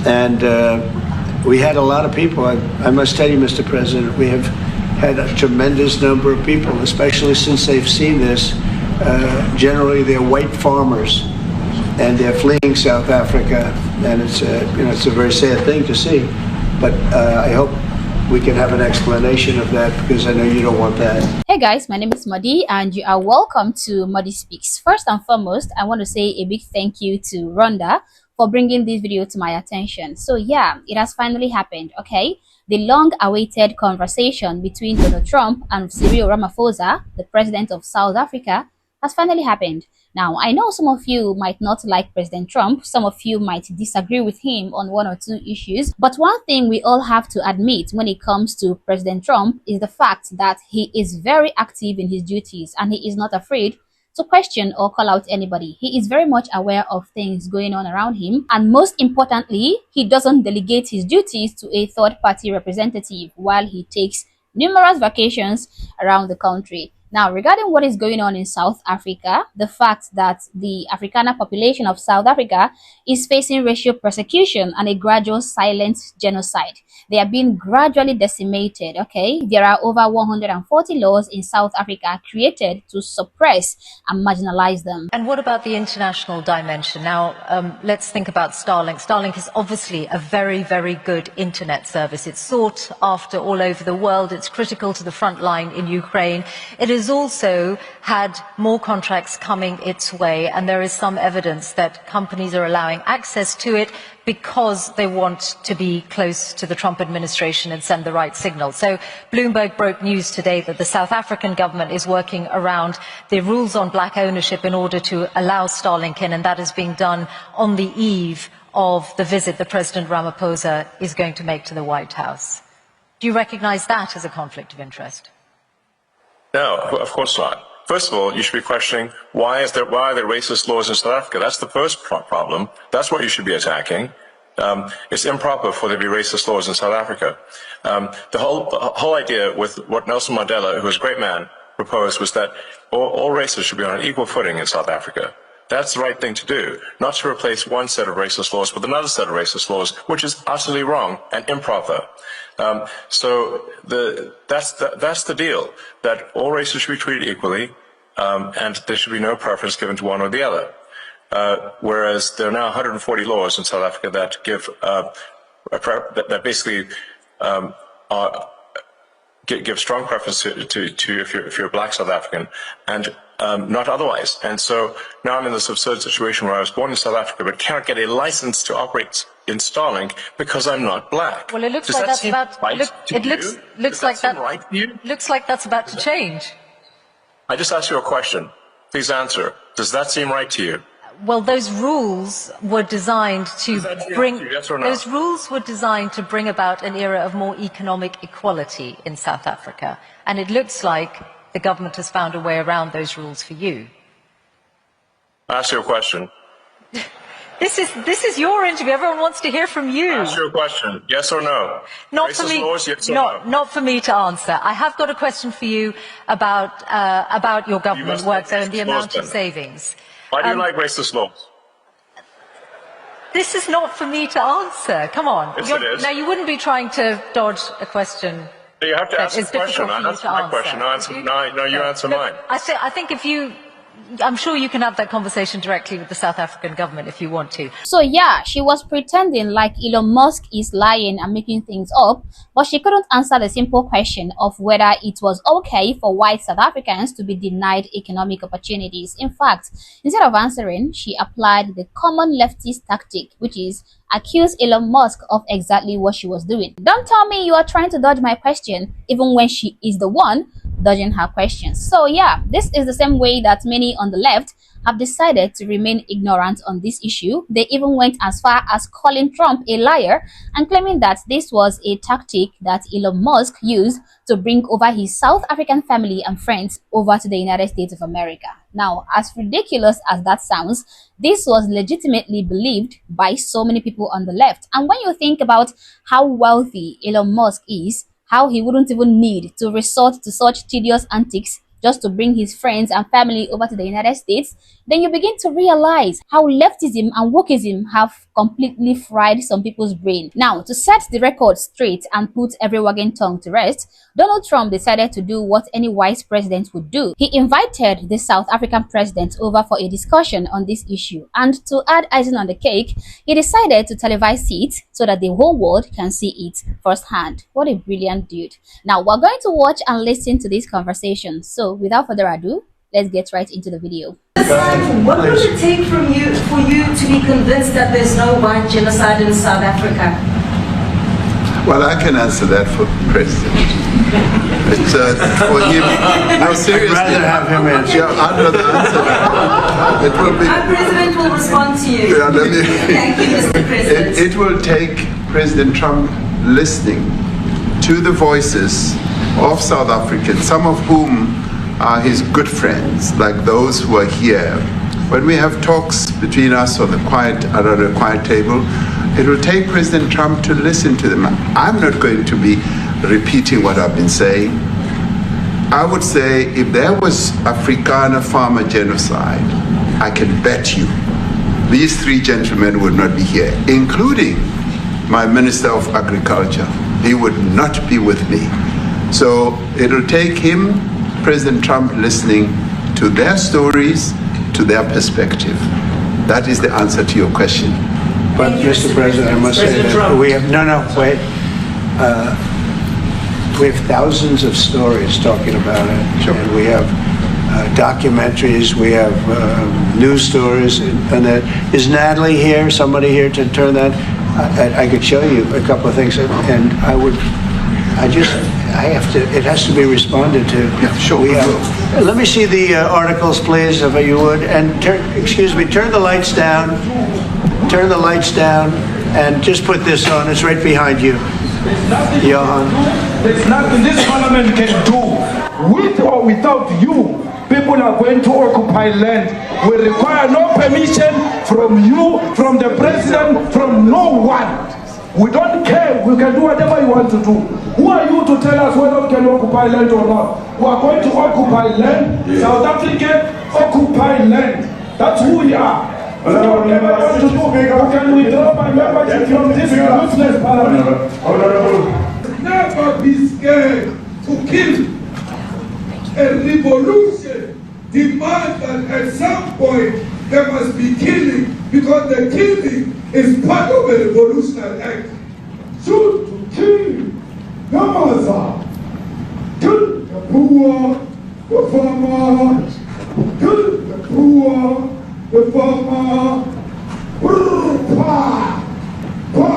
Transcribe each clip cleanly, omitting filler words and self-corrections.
And we had a lot of people. I must tell you, Mr. President, we have had a tremendous number of people, especially since they've seen this. Generally, they're white farmers, and they're fleeing South Africa, and it's a very sad thing to see. But I hope we can have an explanation of that, because I know you don't want that. Hey guys, my name is Modi and you are welcome to Modi Speaks. First and foremost, I want to say a big thank you to Rhonda for bringing this video to my attention. So yeah, it has finally happened, okay? The long-awaited conversation between Donald Trump and Cyril Ramaphosa, the president of South Africa, has finally happened. Now, I know some of you might not like President Trump, some of you might disagree with him on one or two issues, but one thing we all have to admit when it comes to President Trump is the fact that he is very active in his duties and he is not afraid to question or call out anybody. He is very much aware of things going on around him, and most importantly, he doesn't delegate his duties to a third-party representative while he takes numerous vacations around the country. Now, regarding what is going on in South Africa, the fact that the Afrikaner population of South Africa is facing racial persecution and a gradual silent genocide. They are being gradually decimated, okay? There are over 140 laws in South Africa created to suppress and marginalize them. And what about the international dimension? Now, let's think about Starlink. Starlink is obviously a very, very good internet service. It's sought after all over the world. It's critical to the front line in Ukraine. It has also had more contracts coming its way, and there is some evidence that companies are allowing access to it because they want to be close to the Trump administration and send the right signal. So Bloomberg broke news today that the South African government is working around the rules on black ownership in order to allow Starlink in, and that is being done on the eve of the visit that President Ramaphosa is going to make to the White House. Do you recognize that as a conflict of interest? No, of course not. First of all, you should be questioning why are there racist laws in South Africa? That's the first problem. That's what you should be attacking. It's improper for there to be racist laws in South Africa. The whole idea with what Nelson Mandela, who was a great man, proposed was that all races should be on an equal footing in South Africa. That's the right thing to do, not to replace one set of racist laws with another set of racist laws, which is utterly wrong and improper. So that's the deal, that all races should be treated equally, and there should be no preference given to one or the other. Whereas there are now 140 laws in South Africa that give that basically give strong preference to if you're a black South African, and not otherwise. And so now I'm in this absurd situation where I was born in South Africa but cannot get a license to operate in Starlink because I'm not black. Well, it looks like that's about looks like that's about to change. I just asked you a question. Please answer. Does that seem right to you? Well, those rules were designed to bring yes or no? Those rules were designed to bring about an era of more economic equality in South Africa, and it looks like the government has found a way around those rules for you. I asked you a question. This is your interview. Everyone wants to hear from you. I asked you a question. Yes or no? Not Racist for me. Laws, yes or no? Not for me to answer. I have got a question for you about your government work and the amount of savings. Why do you like racist laws? This is not for me to answer. Come on. Yes, it is. Now, you wouldn't be trying to dodge a question. You have to ask a question. I answer my question. No, you answer mine. I think I'm sure you can have that conversation directly with the South African government if you want to. So yeah, she was pretending like Elon Musk is lying and making things up, but she couldn't answer the simple question of whether it was okay for white South Africans to be denied economic opportunities. In fact, instead of answering, she applied the common leftist tactic, which is accuse Elon Musk of exactly what she was doing. Don't tell me you are trying to dodge my question, even when she is the one dodging her questions. So yeah, this is the same way that many on the left have decided to remain ignorant on this issue. They even went as far as calling Trump a liar and claiming that this was a tactic that Elon Musk used to bring over his South African family and friends over to the United States of America. Now, as ridiculous as that sounds, this was legitimately believed by so many people on the left. And when you think about how wealthy Elon Musk is, how he wouldn't even need to resort to such tedious antics just to bring his friends and family over to the United States, then you begin to realize how leftism and wokeism have completely fried some people's brain. Now, to set the record straight and put every wagging tongue to rest, Donald Trump decided to do what any wise president would do. He invited the South African president over for a discussion on this issue, and to add icing on the cake, he decided to televise it so that the whole world can see it firsthand. What a brilliant dude. Now, we're going to watch and listen to this conversation. So, without further ado, let's get right into the video. What would it take for you to be convinced that there's no white genocide in South Africa? Well, I can answer that for President. It's for him. No, seriously. I'd rather have him answer. Yeah, I'd rather answer that. It will be. Our president will respond to you. Yeah, let me, Thank you, Mr. President. it will take President Trump listening to the voices of South Africans, some of whom are his good friends, like those who are here. When we have talks between us on the quiet table, it will take President Trump to listen to them. I'm not going to be repeating what I've been saying. I would say if there was Afrikaner farmer genocide, I can bet you these three gentlemen would not be here, including my Minister of Agriculture. He would not be with me. So it'll take him, President Trump, listening to their stories, to their perspective. That is the answer to your question. But, Mr. President, I must say President that Trump. we have, wait. We have thousands of stories talking about it. Sure. And we have documentaries, we have news stories, and that. Is Natalie here, somebody here to turn that? I could show you a couple of things, and it has to be responded to. Yeah, sure. Let me see the articles, please, if you would, and turn the lights down. Turn the lights down, and just put this on. It's right behind you, Johan. There's nothing this parliament can do. With or without you, people are going to occupy land. We require no permission from you, from the president, from no one. We don't care. We can do whatever you want to do. Who are you to tell us whether we can occupy land or not? We are going to occupy land. Yeah. South Africa occupy land. That's who we are. We don't ever want to do. We can withdraw my membership from this useless parliament. Never be scared to kill. A revolution demands that at some point there must be killing, because the killing is part of a revolutionary act. Shoot to kill. Namaza. Kill the poor, the farmer. Kill the poor, the farmer. Pa, pa,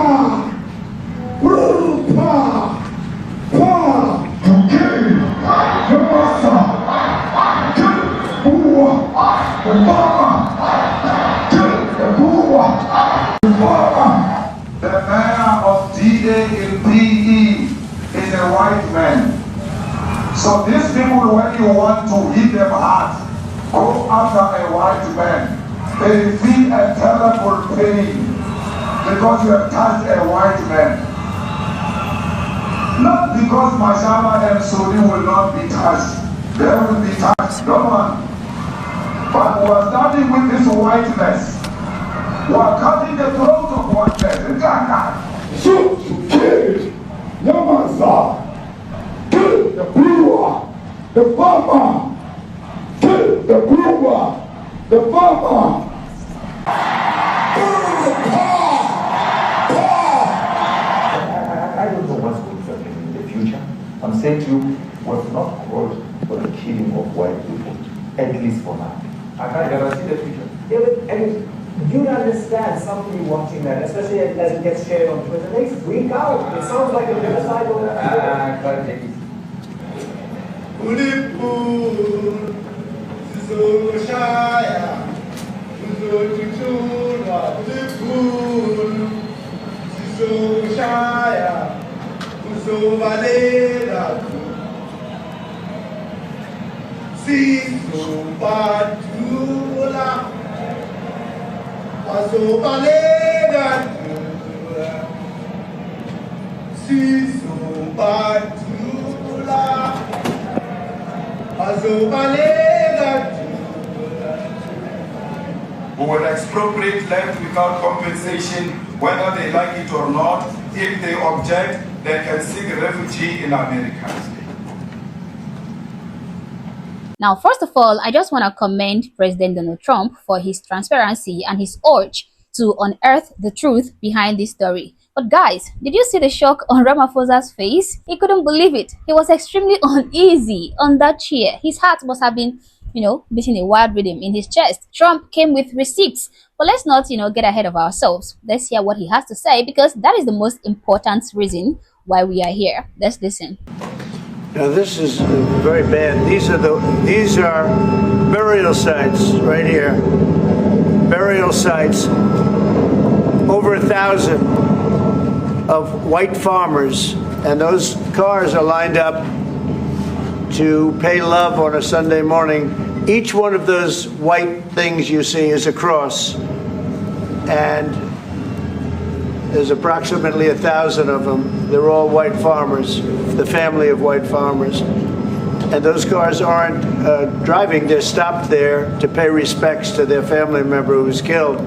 pa, pa. To kill. Namaza. Kill the poor, the farmer. Kill the poor. The mayor of D-Day in PE is a white man. So these people, when you want to hit them hard, go after a white man. They feel a terrible pain because you have touched a white man. Not because Mashaba and Sodi will not be touched. They will be touched, no one. But we are starting with this whiteness. We are cutting the throat of whiteness. Shoot to kill. Namaza. Kill the brewer, the farmer. Kill the brewer, the farmer. I don't know what's going to happen in the future. I'm saying to you, was not called for the killing of white people, at least for now. I can't guarantee the future. Yeah, but I mean, you'd understand somebody watching that, especially as it gets shared on Twitter. They freak out. It sounds like a genocide on that. I can't take it. will expropriate land without compensation, whether they like it or not. If they object, they can seek refugee in America. Now, first of all, I just want to commend President Donald Trump for his transparency and his urge to unearth the truth behind this story. But guys, did you see the shock on Ramaphosa's face? He couldn't believe it. He was extremely uneasy on that chair. His heart must have been, beating a wild rhythm in his chest. Trump came with receipts. But let's not, get ahead of ourselves. Let's hear what he has to say, because that is the most important reason why we are here. Let's listen. Now this is very bad. These are burial sites right here. Burial sites. Over 1,000 of white farmers, and those cars are lined up to pay love on a Sunday morning. Each one of those white things you see is a cross, and there's approximately 1,000 of them. They're all white farmers, the family of white farmers. And those cars aren't driving, they're stopped there to pay respects to their family member who was killed.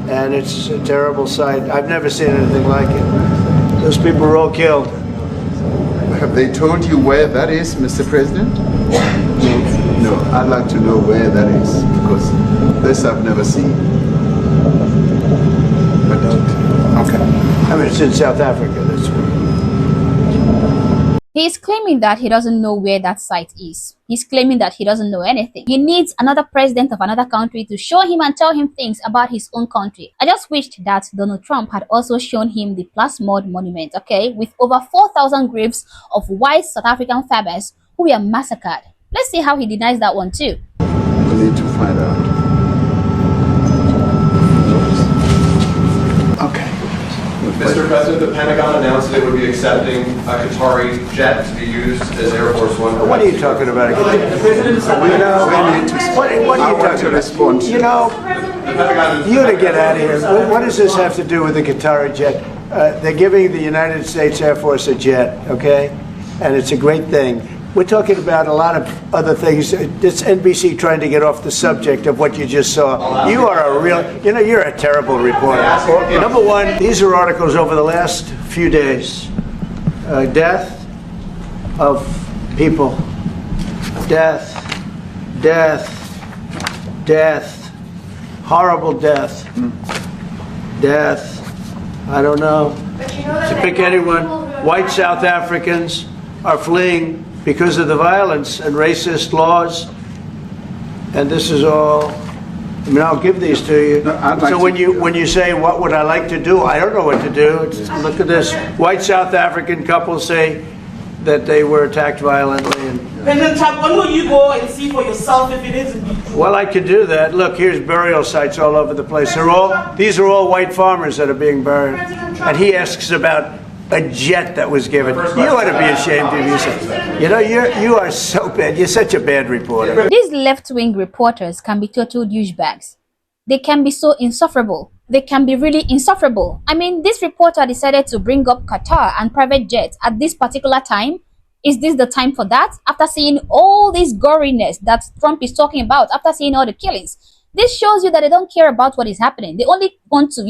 And it's a terrible sight. I've never seen anything like it. Those people were all killed. Have they told you where that is, Mr. President? No, I'd like to know where that is, because this I've never seen. But okay. I mean, it's in South Africa. That's He is claiming that he doesn't know where that site is. He's claiming that he doesn't know anything. He needs another president of another country to show him and tell him things about his own country. I just wished that Donald Trump had also shown him the Plasmod monument, okay, with over 4,000 graves of white South African farmers who were massacred. Let's see how he denies that one too. We need to find out. Okay. Mr. President, the Pentagon announced that it would be accepting a Qatari jet to be used as Air Force One. What are you talking about? What are you talking about? You to get out of here. What does this have to do with the Qatari jet? They're giving the United States Air Force a jet, okay? And it's a great thing. We're talking about a lot of other things. It's NBC trying to get off the subject of what you just saw. You are a real, you're a terrible reporter. Number one, these are articles over the last few days. Death of people. Death. Horrible death. Death. I don't know. To pick anyone, white South Africans are fleeing because of the violence and racist laws, and this is all. I mean, I'll give these to you. So when you say what would I like to do, I don't know what to do. Look at this. White South African couple say that they were attacked violently. President Trump, when will you go and see for yourself if it isn't true? Well, I could do that. Look, here's burial sites all over the place. These are all white farmers that are being buried. And he asks about a jet that was given. You ought to be ashamed of yourself. You are so bad. You're such a bad reporter. These left-wing reporters can be total douchebags. They can be so insufferable. They can be really insufferable. I mean, this reporter decided to bring up Qatar and private jets at this particular time. Is this the time for that? After seeing all this goriness that Trump is talking about, after seeing all the killings, this shows you that they don't care about what is happening. They only want to,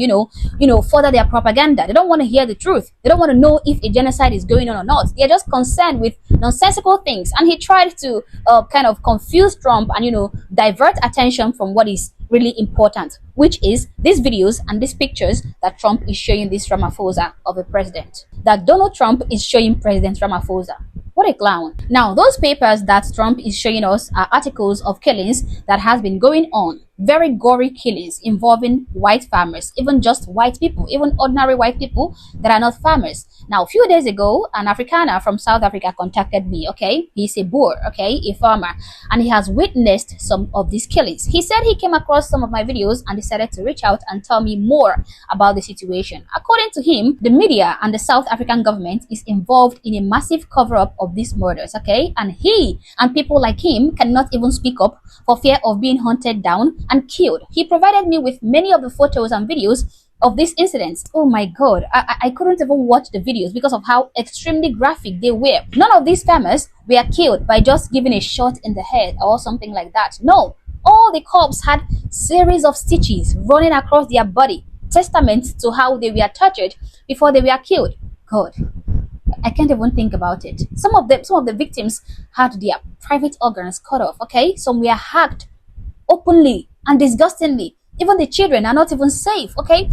further their propaganda. They don't want to hear the truth. They don't want to know if a genocide is going on or not. They are just concerned with nonsensical things. And he tried to kind of confuse Trump and, divert attention from what is really important, which is these videos and these pictures that Trump is showing this Ramaphosa of a president. That Donald Trump is showing President Ramaphosa. What a clown. Now, those papers that Trump is showing us are articles of killings that has been going on. Very gory killings involving white farmers, even just white people, even ordinary white people that are not farmers. Now, a few days ago, an Afrikaner from South Africa contacted me, okay? He's a Boer, okay? A farmer. And he has witnessed some of these killings. He said he came across some of my videos and decided to reach out and tell me more about the situation. According to him, the media and the South African government is involved in a massive cover-up of these murders, okay? And he and people like him cannot even speak up for fear of being hunted down and killed. He provided me with many of the photos and videos of these incidents. Oh my god, I couldn't even watch the videos because of how extremely graphic they were. None of these farmers were killed by just giving a shot in the head or something like that. No, All the corpses had series of stitches running across their body, testament to how they were tortured before they were killed. God, I can't even think about it. Some of the victims had their private organs cut off, okay? Some were hacked openly and disgustingly. Even the children are not even safe, okay?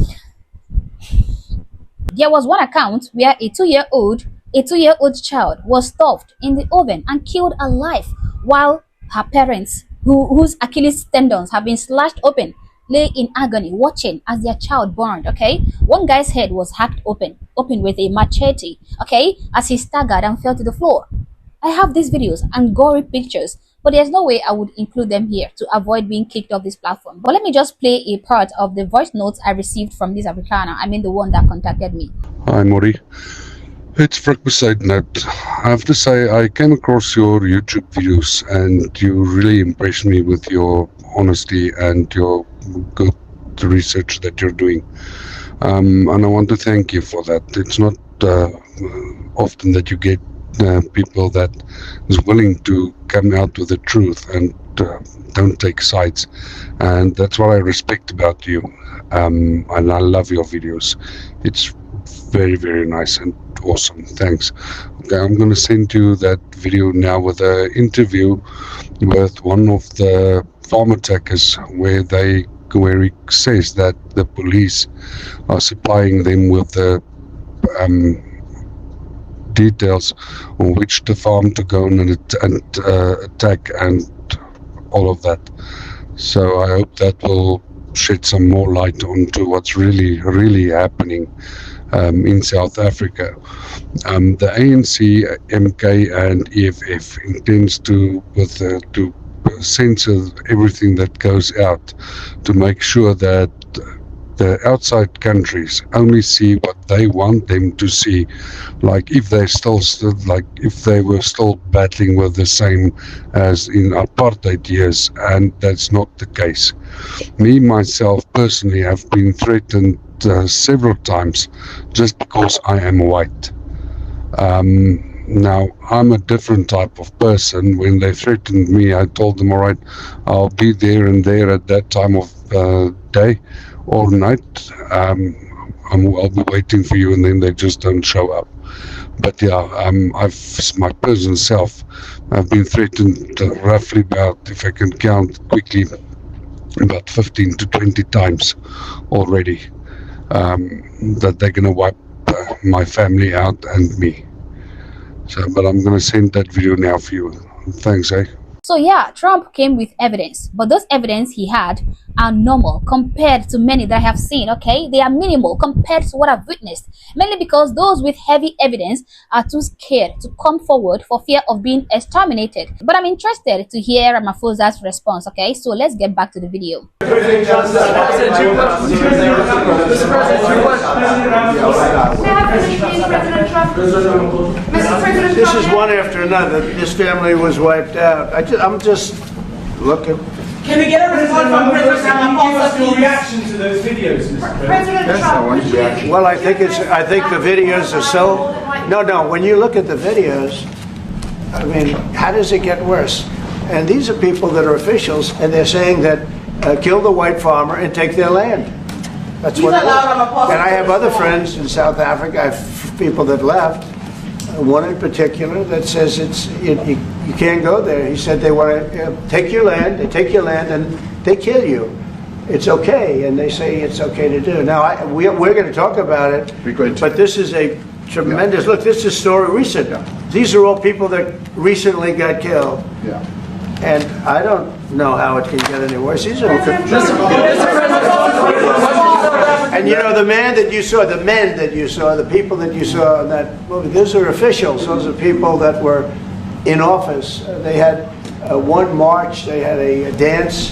There was one account where a two-year-old child was stuffed in the oven and killed alive, while her parents, whose Achilles tendons have been slashed open, lay in agony watching as their child burned, okay? One guy's head was hacked open with a machete, okay, as he staggered and fell to the floor. I have these videos and gory pictures, but there's no way I would include them here to avoid being kicked off this platform. But let me just play a part of the voice notes I received from this Afrikaner, I mean the one that contacted me. Hi Mori, it's Frank beside Note. I have to say I came across your YouTube videos and you really impressed me with your honesty and your good research that you're doing. And I want to thank you for that. It's not often that you get people that is willing to come out with the truth and don't take sides, and that's what I respect about you, and I love your videos. It's very, very nice and awesome. Thanks. Okay, I'm going to send you that video now with an interview with one of the farm attackers where he says that the police are supplying them with the details on which the farm to go and attack and all of that. So I hope that will shed some more light onto what's really happening in South Africa. The ANC, MK and EFF intends to censor everything that goes out to make sure that the outside countries only see what they want them to see, like if they were still battling with the same as in apartheid years, and that's not the case. Me myself personally have been threatened several times just because I am white. Now I'm a different type of person. When they threatened me, I told them, all right, I'll be there and there at that time of day or night. I'll be waiting for you, and then they just don't show up. But yeah, my personal self, I've been threatened roughly about, if I can count quickly, about 15 to 20 times already, that they're going to wipe my family out and me. So, but I'm going to send that video now for you. Thanks, eh? So yeah, Trump came with evidence, but those evidence he had are normal compared to many that I have seen, okay? They are minimal compared to what I've witnessed, mainly because those with heavy evidence are too scared to come forward for fear of being exterminated. But I'm interested to hear Ramaphosa's response, okay? So let's get back to the video. This is one after another. This family was wiped out. I'm just looking. Can we get a response from President Ramaphosa, Your please? reaction to those videos, Mr. President Trump, Well, I think the videos are so. No. When you look at the videos, I mean, how does it get worse? And these are people that are officials, and they're saying that kill the white farmer and take their land. That's what. And I have other friends in South Africa. I have people that left. One in particular that says you can't go there. He said they want to take your land, they take your land and they kill you. It's okay, and they say it's okay to do. Now, we're going to talk about it, but this is a tremendous, look, this is story recent. These are all people that recently got killed. Yeah. And I don't know how it can get any worse. These are and you know, the men that you saw, the people that you saw in that movie, those are officials. Those are people that were in office. They had one march, they had a dance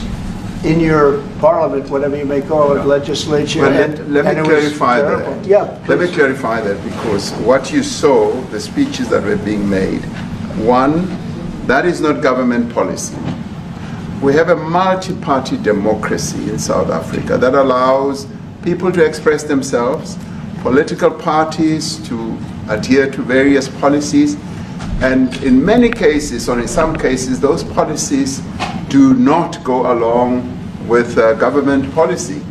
in your parliament, whatever you may call it, legislature. Well, let me clarify that. Yeah, let me clarify that, because what you saw, the speeches that were being made, one, that is not government policy. We have a multi-party democracy in South Africa that allows people to express themselves, political parties to adhere to various policies, and in many cases, or in some cases, those policies do not go along with government policy.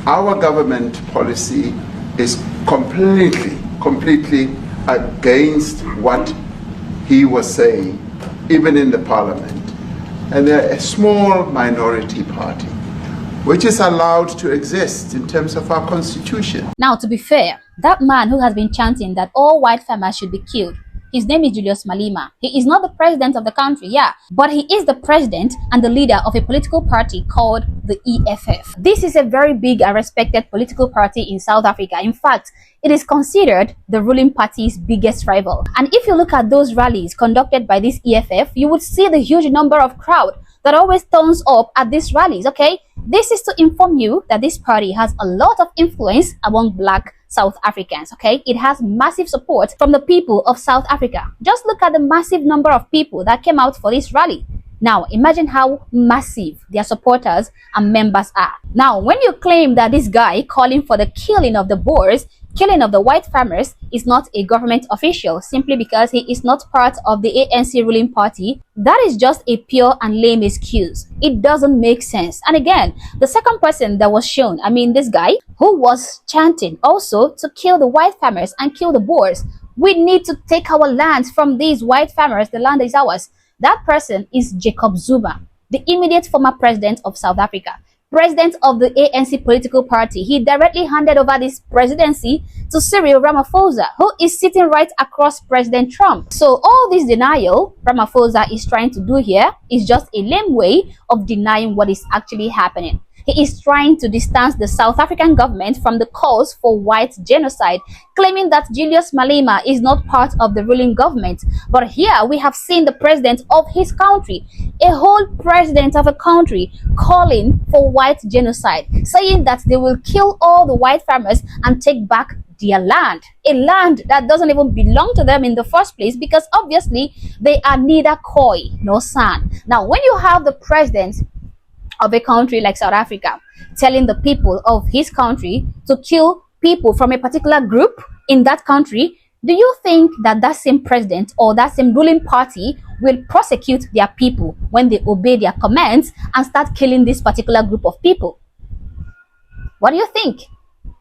Our government policy is completely against what he was saying, even in the parliament. And they're a small minority party, which is allowed to exist in terms of our constitution. Now, to be fair, that man who has been chanting that all white farmers should be killed, his name is Julius Malema. He is not the president of the country, yeah, but he is the president and the leader of a political party called the EFF. This is a very big and respected political party in South Africa. In fact, it is considered the ruling party's biggest rival. And if you look at those rallies conducted by this EFF, you would see the huge number of crowd that always turns up at these rallies, okay? This is to inform you that this party has a lot of influence among black South Africans, okay? It has massive support from the people of South Africa. Just look at the massive number of people that came out for this rally. Now, imagine how massive their supporters and members are. Now, when you claim that this guy calling for the killing of the Boers, killing of the white farmers, is not a government official simply because he is not part of the ANC ruling party, that is just a pure and lame excuse. It doesn't make sense. And again, the second person that was shown, I mean this guy who was chanting also to kill the white farmers and kill the Boers. We need to take our lands from these white farmers. The land is ours. That person is Jacob Zuma, the immediate former president of South Africa, president of the ANC political party. He directly handed over this presidency to Cyril Ramaphosa, who is sitting right across President Trump. So all this denial Ramaphosa is trying to do here is just a lame way of denying what is actually happening. He is trying to distance the South African government from the calls for white genocide, claiming that Julius Malema is not part of the ruling government. But here we have seen the president of his country, a whole president of a country, calling for white genocide, saying that they will kill all the white farmers and take back their land, a land that doesn't even belong to them in the first place, because obviously they are neither koi nor san. Now, when you have the president of a country like South Africa telling the people of his country to kill people from a particular group in that country, do you think that that same president or that same ruling party will prosecute their people when they obey their commands and start killing this particular group of people? What do you think?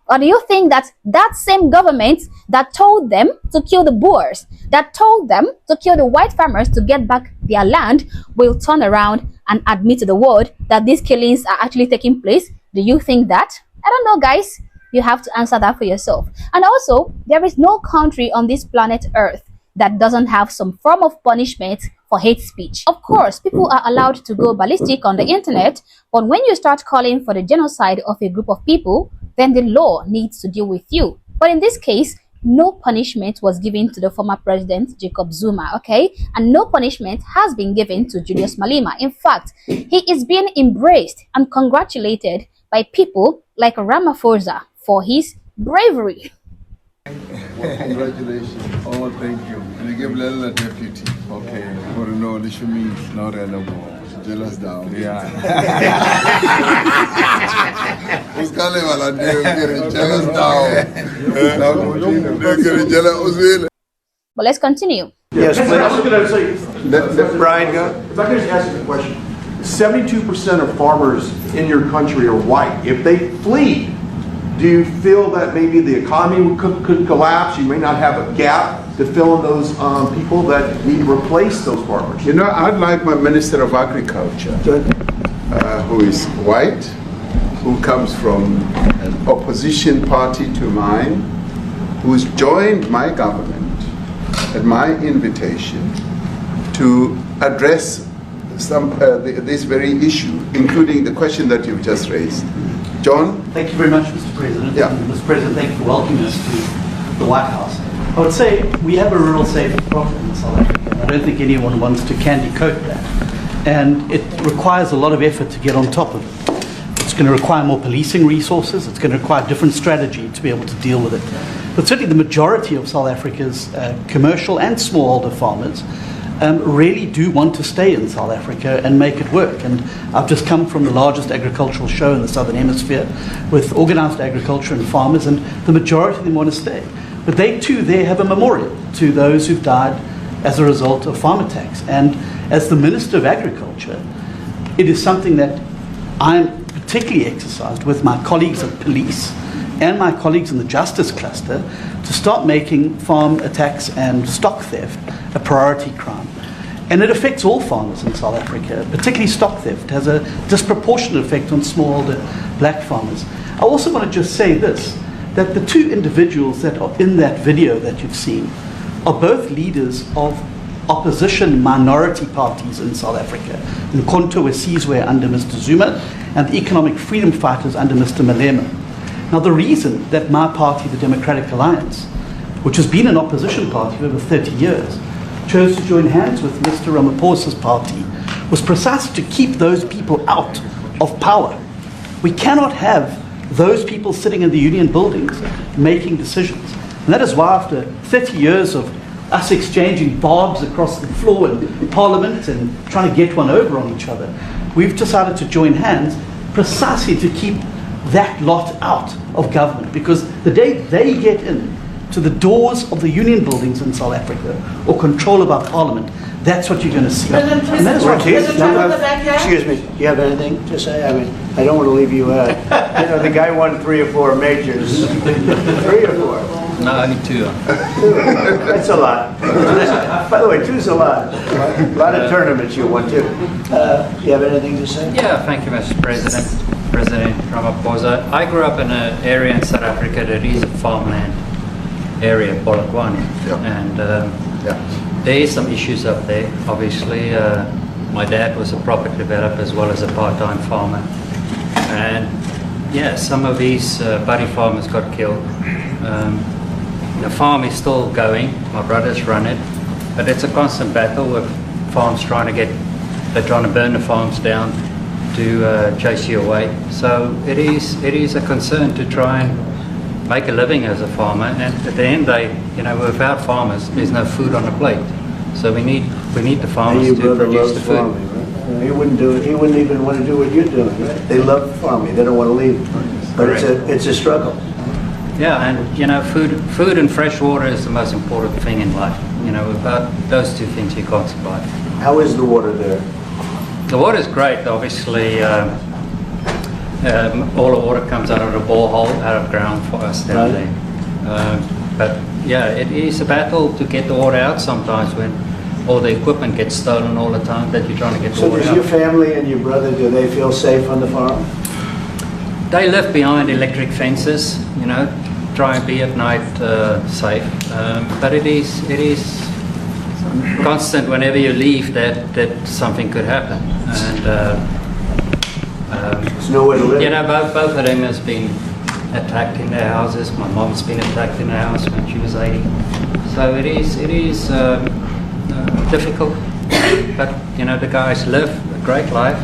Or do you think that that same government that told them to kill the Boers, that told them to kill the white farmers to get back their land, will turn around and admit to the world that these killings are actually taking place? Do you think that? I don't know, guys. You have to answer that for yourself. And also, there is no country on this planet Earth that doesn't have some form of punishment for hate speech. Of course, people are allowed to go ballistic on the internet, but when you start calling for the genocide of a group of people, then the law needs to deal with you. But in this case, no punishment was given to the former president, Jacob Zuma, okay? And no punishment has been given to Julius Malema. In fact, he is being embraced and congratulated by people like Ramaphosa for his bravery. Well, congratulations. Oh, thank you. And you give Lella deputy. Okay. For no, this means no more. Jealous down. Yeah. Who's calling while I'm getting jealous down? Getting jealous. But let's continue. Yes, please. I was going to say, Brian, if I could just ask you a question. 72% of farmers in your country are white. If they flee, do you feel that maybe the economy could collapse? You may not have a gap to fill in those people that need to replace those farmers. You know, I'd like my Minister of Agriculture, who is white, who comes from an opposition party to mine, who's joined my government at my invitation to address this very issue, including the question that you've just raised. John? Thank you very much, Mr. President. Yeah. Mr. President, thank you for welcoming us to the White House. I would say we have a rural safety problem in South Africa. I don't think anyone wants to candy coat that. And it requires a lot of effort to get on top of it. It's going to require more policing resources. It's going to require different strategy to be able to deal with it. But certainly the majority of South Africa's commercial and smallholder farmers really do want to stay in South Africa and make it work. And I've just come from the largest agricultural show in the Southern Hemisphere with organized agriculture and farmers, and the majority of them want to stay. But they too there have a memorial to those who've died as a result of farm attacks. And as the Minister of Agriculture, it is something that I'm particularly exercised with my colleagues at police and my colleagues in the justice cluster to start making farm attacks and stock theft a priority crime. And it affects all farmers in South Africa, particularly stock theft. It has a disproportionate effect on smallholder black farmers. I also want to just say this, that the two individuals that are in that video that you've seen are both leaders of opposition minority parties in South Africa. Nkonto Wesizwe under Mr. Zuma and the economic freedom fighters under Mr. Malema. Now the reason that my party, the Democratic Alliance, which has been an opposition party for over 30 years, chose to join hands with Mr. Ramaphosa's party was precisely to keep those people out of power. We cannot have those people sitting in the union buildings making decisions. And that is why after 30 years of us exchanging barbs across the floor in Parliament and trying to get one over on each other, we've decided to join hands precisely to keep that lot out of government. Because the day they get in to the doors of the union buildings in South Africa or control of our Parliament, that's what you're going to see. And that's what Excuse me, do you have anything to say? I mean, I don't want to leave you out. You know, the guy won 3 or 4 majors. 3 or 4? No, only 2. 2. That's a lot. By the way, 2's a lot. A lot of tournaments you won too. You have anything to say? Yeah, thank you, Mr. President. President Ramaphosa. I grew up in an area in South Africa that is a farmland area, Polokwane. And there is some issues up there. Obviously, my dad was a property developer as well as a part-time farmer. And yeah, some of these buddy farmers got killed. The farm is still going. My brothers run it, but it's a constant battle with farms they're trying to burn the farms down to chase you away. So it is a concern to try and make a living as a farmer. And at the end, without farmers, there's no food on the plate. So we need the farmers to produce the food. Farming, right? He wouldn't do it. He wouldn't even want to do what you're doing. Right? They love farming. They don't want to leave. But it's a struggle. Yeah, and food and fresh water is the most important thing in life. Without those two things, you can't survive. How is the water there? The water is great. Obviously, all the water comes out of the borehole, out of ground for us down there. But yeah, it is a battle to get the water out sometimes when all the equipment gets stolen all the time that you're trying to get the water out. So does your family and your brother, do they feel safe on the farm? They live behind electric fences, try and be at night safe. But it is constant whenever you leave that something could happen. And there's nowhere to live. Both of them has been attacked in their houses. My mom's been attacked in her house when she was 80. So it is difficult. But the guys live a great life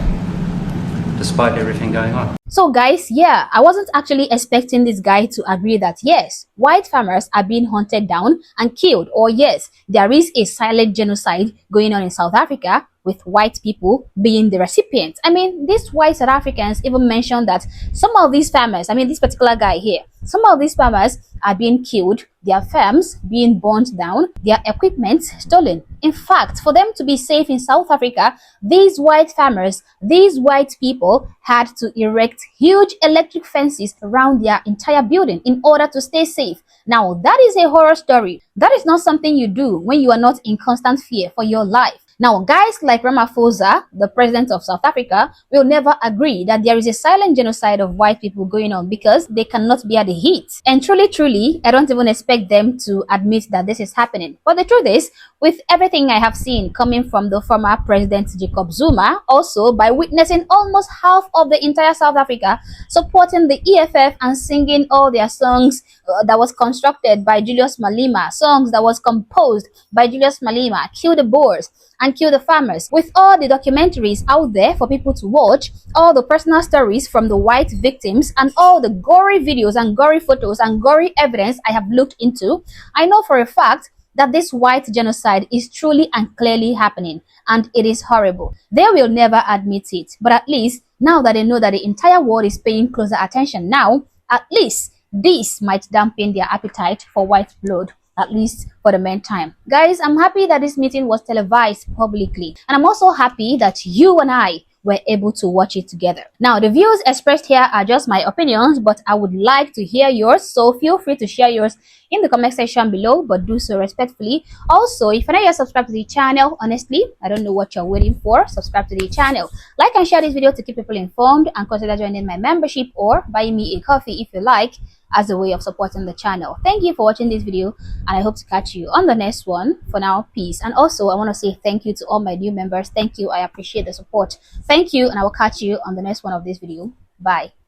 despite everything going on. So guys, yeah, I wasn't actually expecting this guy to agree that yes, white farmers are being hunted down and killed, or yes, there is a silent genocide going on in South Africa with white people being the recipients. I mean, these white South Africans even mentioned that some of these farmers, I mean this particular guy here, some of these farmers are being killed, their farms being burnt down, their equipment stolen. In fact, for them to be safe in South Africa, these white farmers, these white people had to erect huge electric fences around their entire building in order to stay safe. Now, that is a horror story. That is not something you do when you are not in constant fear for your life. Now, guys like Ramaphosa, the president of South Africa, will never agree that there is a silent genocide of white people going on because they cannot bear the heat. And truly, I don't even expect them to admit that this is happening. But the truth is, with everything I have seen coming from the former president Jacob Zuma, also by witnessing almost half of the entire South Africa supporting the EFF and singing all their songs that was constructed by Julius Malema, songs that was composed by Julius Malema, Kill the Boers and Kill the Farmers, with all the documentaries out there for people to watch, all the personal stories from the white victims, and all the gory videos and gory photos and gory evidence I have looked into, I know for a fact that this white genocide is truly and clearly happening, and it is horrible. They will never admit it, but at least now that they know that the entire world is paying closer attention now, at least this might dampen their appetite for white blood, at least for the meantime. Guys, I'm happy that this meeting was televised publicly, and I'm also happy that you and I were able to watch it together. Now, the views expressed here are just my opinions, but I would like to hear yours, so feel free to share yours in the comment section below, but do so respectfully. Also, if you're not yet subscribed to the channel, honestly, I don't know what you're waiting for. Subscribe to the channel, like and share this video to keep people informed, and consider joining my membership or buying me a coffee if you like, as a way of supporting the channel. Thank you for watching this video, and I hope to catch you on the next one. For now, peace. And also, I want to say thank you to all my new members. Thank you. I appreciate the support. Thank you, and I will catch you on the next one of this video. Bye.